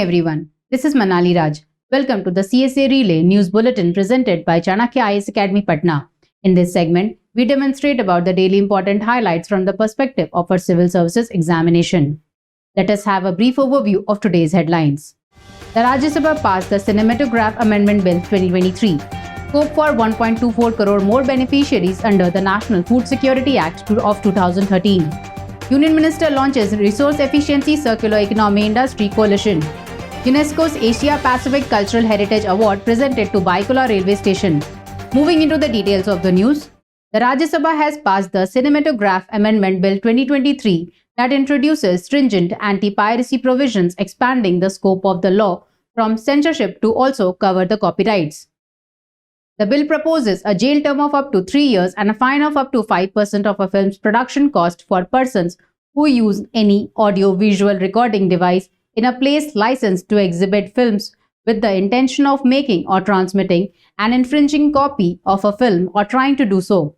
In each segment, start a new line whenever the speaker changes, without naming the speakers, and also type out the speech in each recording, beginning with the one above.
everyone. This is Manali Raj. Welcome to the CSE Relay News Bulletin presented by Chanakya IAS Academy Patna. In this segment, we demonstrate about the daily important highlights from the perspective of our civil services examination. Let us have a brief overview of today's headlines. The Rajya Sabha passed the Cinematograph Amendment Bill 2023. Scope for 1.24 crore more beneficiaries under the National Food Security Act of 2013. Union Minister launches Resource Efficiency Circular Economy Industry Coalition. UNESCO's Asia Pacific Cultural Heritage Award presented to Baikola Railway Station. Moving into the details of the news, the Rajya Sabha has passed the Cinematograph Amendment Bill 2023 that introduces stringent anti-piracy provisions expanding the scope of the law from censorship to also cover the copyrights. The bill proposes a jail term of up to 3 years and a fine of up to 5% of a film's production cost for persons who use any audio-visual recording device in a place licensed to exhibit films with the intention of making or transmitting an infringing copy of a film or trying to do so.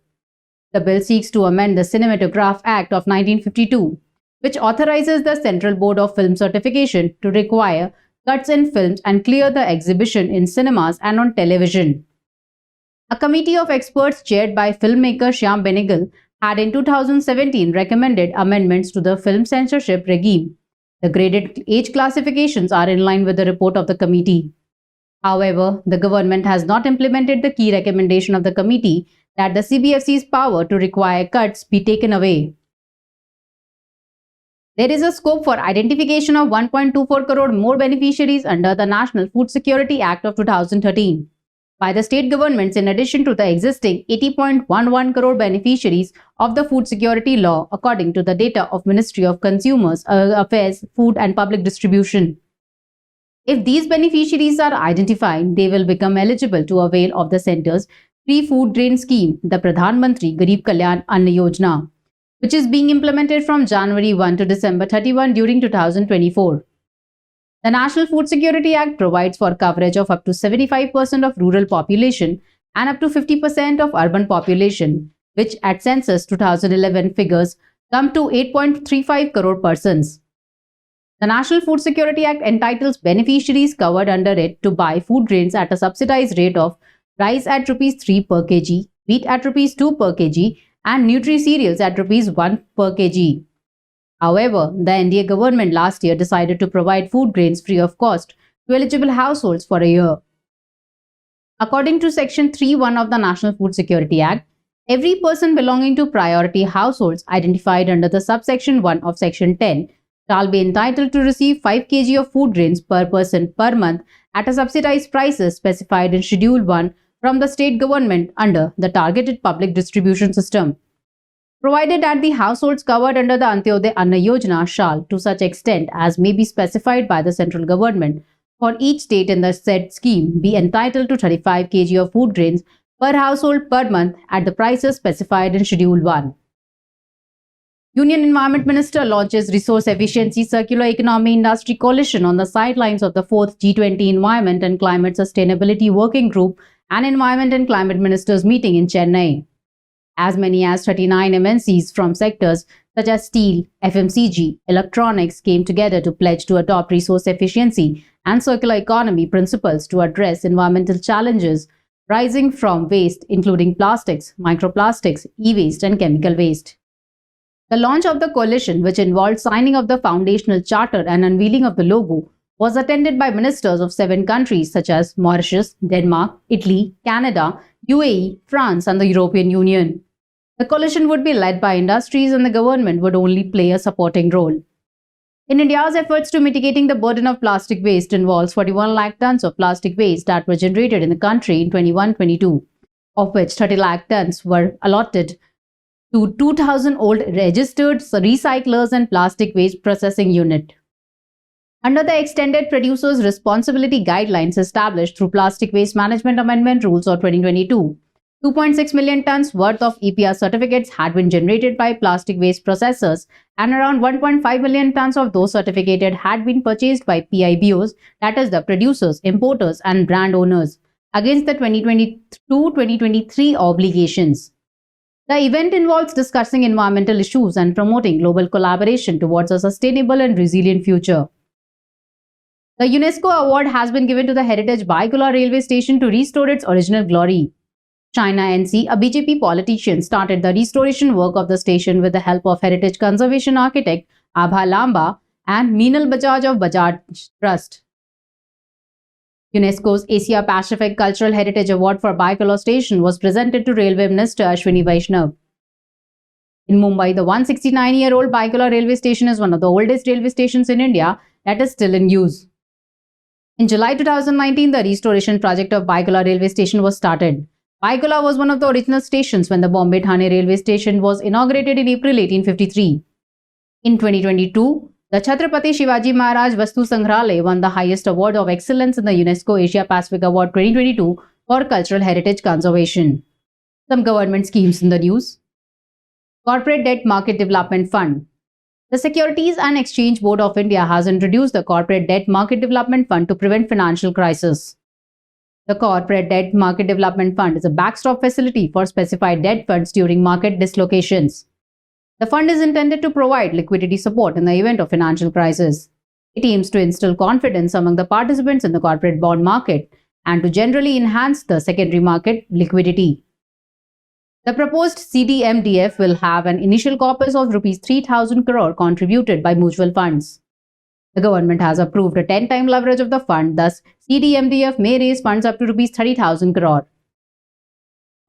The bill seeks to amend the Cinematograph Act of 1952, which authorizes the Central Board of Film Certification to require cuts in films and clear the exhibition in cinemas and on television. A committee of experts chaired by filmmaker Shyam Benegal had in 2017 recommended amendments to the film censorship regime. The graded age classifications are in line with the report of the committee. However, the government has not implemented the key recommendation of the committee that the CBFC's power to require cuts be taken away. There is a scope for identification of 1.24 crore more beneficiaries under the National Food Security Act of 2013. By the state governments in addition to the existing 80.11 crore beneficiaries of the food security law according to the data of Ministry of Consumers Affairs, Food and Public Distribution. If these beneficiaries are identified, they will become eligible to avail of the centre's free food grain scheme, the Pradhan Mantri Garib Kalyan Anna Yojana, which is being implemented from January 1 to December 31 during 2024. The National Food Security Act provides for coverage of up to 75% of rural population and up to 50% of urban population, which at Census 2011 figures come to 8.35 crore persons. The National Food Security Act entitles beneficiaries covered under it to buy food grains at a subsidized rate of rice at Rs 3 per kg, wheat at Rs 2 per kg, and Nutri-Cereals at Rs 1 per kg. However, the NDA government last year decided to provide food grains free of cost to eligible households for a year. According to Section 3(1) of the National Food Security Act, every person belonging to priority households identified under the subsection 1 of Section 10 shall be entitled to receive 5 kg of food grains per person per month at a subsidized prices specified in Schedule 1 from the state government under the Targeted Public Distribution System. Provided that the households covered under the Antyodaya Anna Yojana shall, to such extent as may be specified by the central government, for each state in the said scheme be entitled to 35 kg of food grains per household per month at the prices specified in Schedule 1. Union Environment Minister launches Resource Efficiency Circular Economy Industry Coalition on the sidelines of the 4th G20 Environment and Climate Sustainability Working Group and Environment and Climate Ministers meeting in Chennai. As many as 39 MNCs from sectors such as steel, FMCG, electronics came together to pledge to adopt resource efficiency and circular economy principles to address environmental challenges rising from waste, including plastics, microplastics, e-waste, and chemical waste. The launch of the coalition, which involved signing of the foundational charter and unveiling of the logo, was attended by ministers of 7 countries such as Mauritius, Denmark, Italy, Canada, UAE, France, and the European Union. The coalition would be led by industries and the government would only play a supporting role. In India's efforts to mitigating the burden of plastic waste involves 41 lakh tons of plastic waste that were generated in the country in 21-22, of which 30 lakh tons were allotted to 2,000 old registered recyclers and plastic waste processing unit. Under the Extended Producers Responsibility Guidelines established through Plastic Waste Management Amendment Rules of 2022, 2.6 million tons worth of EPR certificates had been generated by plastic waste processors and around 1.5 million tons of those certificated had been purchased by PIBOs, that is the producers, importers and brand owners, against the 2022-2023 obligations. The event involves discussing environmental issues and promoting global collaboration towards a sustainable and resilient future. The UNESCO award has been given to the heritage Baikola railway station to restore its original glory. China NC, a BJP politician, started the restoration work of the station with the help of heritage conservation architect Abha Lamba and Meenal Bajaj of Bajaj Trust. UNESCO's Asia Pacific Cultural Heritage Award for Baikola Station was presented to Railway Minister Ashwini Vaishnav. In Mumbai, the 169-year-old Baikola railway station is one of the oldest railway stations in India that is still in use. In July 2019, the restoration project of Baikola railway station was started. Baikola was one of the original stations when the Bombay-Thane railway station was inaugurated in April 1853. In 2022, the Chhatrapati Shivaji Maharaj Vastu Sangrahalaya won the highest award of excellence in the UNESCO Asia Pacific Award 2022 for Cultural Heritage Conservation. Some government schemes in the news. Corporate Debt Market Development Fund. The Securities and Exchange Board of India has introduced the Corporate Debt Market Development Fund to prevent financial crisis. The Corporate Debt Market Development Fund is a backstop facility for specified debt funds during market dislocations. The fund is intended to provide liquidity support in the event of financial crisis. It aims to instill confidence among the participants in the corporate bond market and to generally enhance the secondary market liquidity. The proposed CDMDF will have an initial corpus of Rs 3,000 crore contributed by mutual funds. The government has approved a 10-time leverage of the fund, thus CDMDF may raise funds up to Rs 30,000 crore.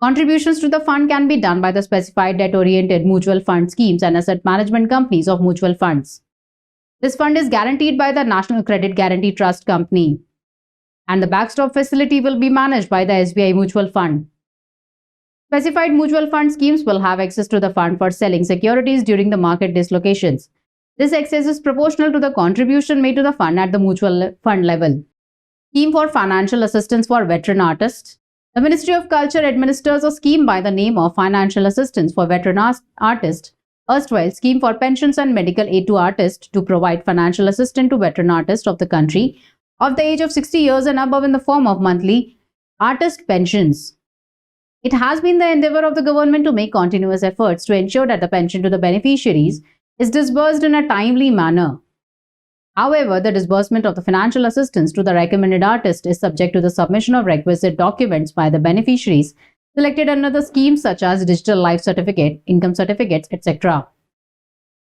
Contributions to the fund can be done by the specified debt-oriented mutual fund schemes and asset management companies of mutual funds. This fund is guaranteed by the National Credit Guarantee Trust Company, and the backstop facility will be managed by the SBI Mutual Fund. Specified mutual fund schemes will have access to the fund for selling securities during the market dislocations. This access is proportional to the contribution made to the fund at the mutual fund level. Scheme for Financial Assistance for Veteran Artists. The Ministry of Culture administers a scheme by the name of Financial Assistance for Veteran Artists, erstwhile Scheme for Pensions and Medical Aid to Artists, to provide financial assistance to veteran artists of the country of the age of 60 years and above in the form of monthly artist pensions. It has been the endeavor of the government to make continuous efforts to ensure that the pension to the beneficiaries is disbursed in a timely manner. However, the disbursement of the financial assistance to the recommended artist is subject to the submission of requisite documents by the beneficiaries selected under the scheme, such as digital life certificate, income certificates, etc.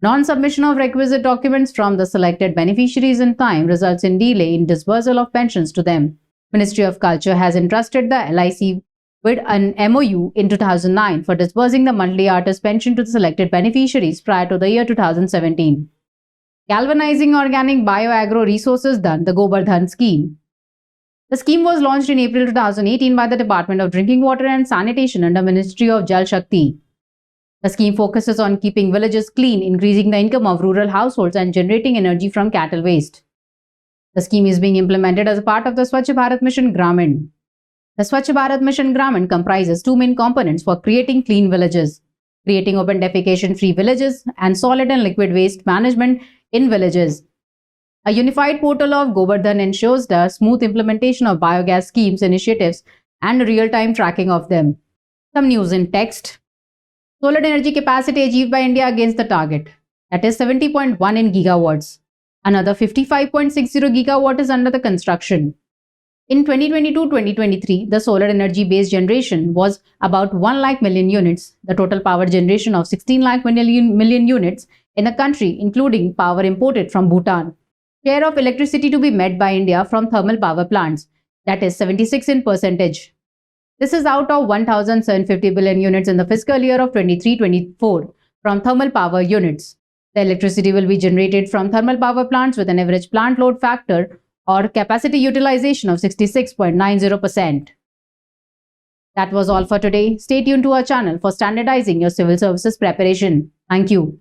Non-submission of requisite documents from the selected beneficiaries in time results in delay in disbursal of pensions to them. Ministry of Culture has entrusted the LIC with an MOU in 2009 for disbursing the monthly artist pension to the selected beneficiaries prior to the year 2017. Galvanizing Organic Bioagro Resources Dhan, the Govardhan Scheme. The scheme was launched in April 2018 by the Department of Drinking Water and Sanitation under Ministry of Jal Shakti. The scheme focuses on keeping villages clean, increasing the income of rural households and generating energy from cattle waste. The scheme is being implemented as a part of the Swachh Bharat Mission Gramin. The Swachh Bharat Mission Gramin comprises two main components for creating clean villages: creating open defecation-free villages and solid and liquid waste management in villages. A unified portal of Govardhan ensures the smooth implementation of biogas schemes, initiatives, and real-time tracking of them. Some news in text. Solar energy capacity achieved by India against the target, that is 70.1 in gigawatts. Another 55.60 gigawatt is under the construction. In 2022-2023, the solar energy-based generation was about 1 lakh million units. The total power generation of 16 lakh million units in the country, including power imported from Bhutan. Share of electricity to be met by India from thermal power plants, that is 76%. This is out of 1,750 billion units in the fiscal year of 23-24 from thermal power units. The electricity will be generated from thermal power plants with an average plant load factor or capacity utilization of 66.90%. That was all for today. Stay tuned to our channel for standardizing your civil services preparation. Thank you.